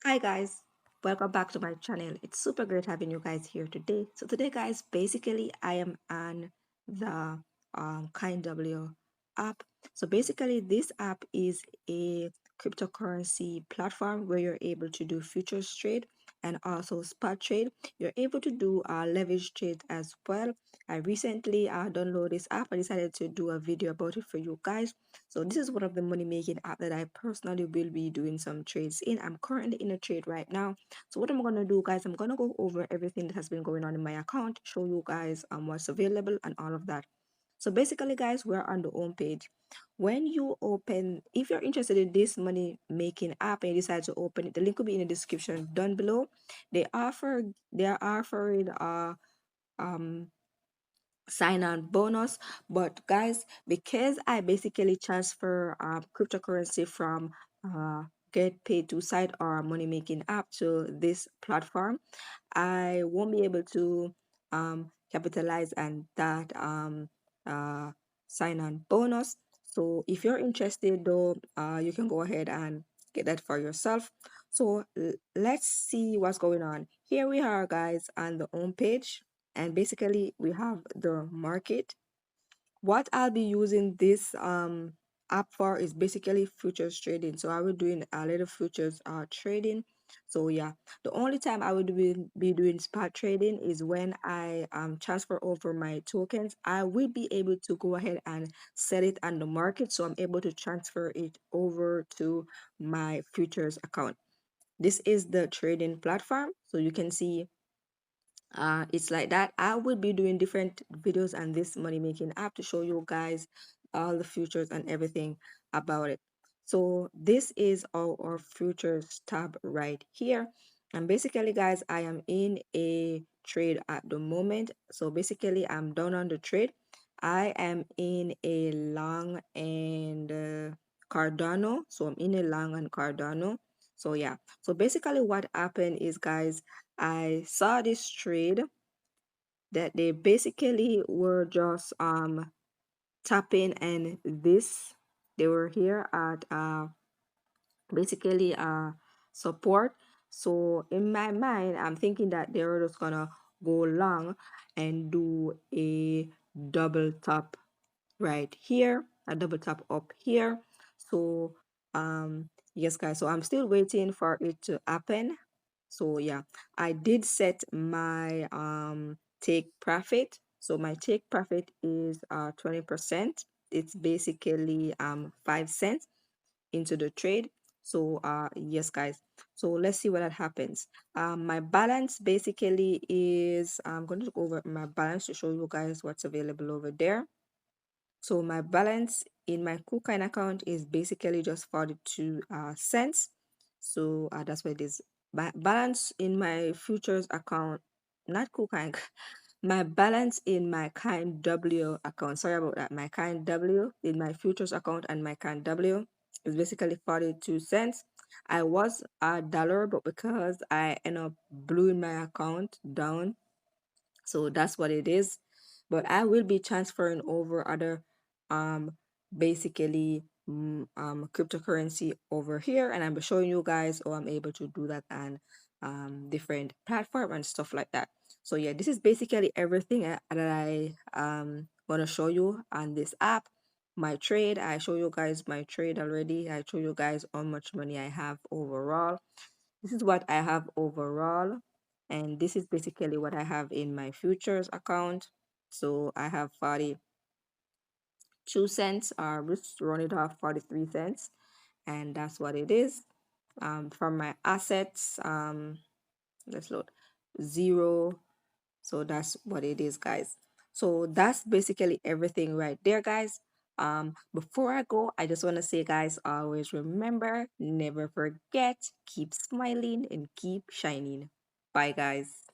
Hi guys, welcome back to my channel. It's super great having you guys here today. So today guys, basically I am on the CoinW app. So basically this app is a cryptocurrency platform where you're able to do futures trade and also spot trade. You're able to do leverage trade as well. I recently downloaded this app. I decided to do a video about it for you guys. So this is one of the money making app that I personally will be doing some trades in. I'm currently in a trade right now. So what I'm gonna do, guys, I'm gonna go over everything that has been going on in my account, show you guys what's available and all of that. So basically, guys, we're on the home page. When you open, if you're interested in this money making app and you decide to open it, the link will be in the description down below. They are offering um sign on bonus, but guys, because I basically transfer cryptocurrency from get paid to site or money making app to this platform, I won't be able to capitalize on that uh, sign on bonus. So if you're interested though, you can go ahead and get that for yourself. So let's see what's going on. Here we are, guys, on the home page, and basically we have the market. What I'll be using this app for is basically futures trading. So I will doing a little futures trading. So yeah, the only time I would be doing spot trading is when I transfer over my tokens. I will be able to go ahead and set it on the market, so I'm able to transfer it over to my futures account. This is the trading platform, so you can see it's like that. I will be doing different videos on this money making app to show you guys all the futures and everything about it. So this is our futures tab right here, and basically guys, I am in a trade at the moment. So basically I'm down on the trade. I am in a long and Cardano. So I'm in a long and Cardano. So yeah, so basically what happened is, guys, I saw this trade that they basically were just tapping, and this, they were here at basically support. So in my mind, I'm thinking that they were just gonna go long and do a double top right here, a double tap up here. So yes guys, so I'm still waiting for it to happen. So yeah, I did set my take profit. So my take profit is 20%. It's basically 5 cents into the trade. So yes guys, so let's see what that happens. My balance basically is, I'm going to go over my balance to show you guys what's available over there. So my balance in my KuCoin account is basically just 42 cents. So that's what it is. Balance in my futures account, not KuCoin, my balance in my CoinW account, sorry about that, my CoinW in my futures account and my CoinW is basically 42 cents. I was a dollar, but because I end up blowing my account down, so that's what it is. But I will be transferring over other um basically cryptocurrency over here, and I'm showing you guys how I'm able to do that on different platform and stuff like that. So yeah, this is basically everything that I want to show you on this app. My trade, I show you guys my trade already. I show you guys how much money I have overall. This is what I have overall, and this is basically what I have in my futures account. So I have 42 cents, or let's run it off, 43 cents, and that's what it is. From my assets, let's load zero. So that's what it is, guys. So that's basically everything right there, guys. Before I go, I just want to say, guys, always remember, never forget, keep smiling and keep shining. Bye, guys.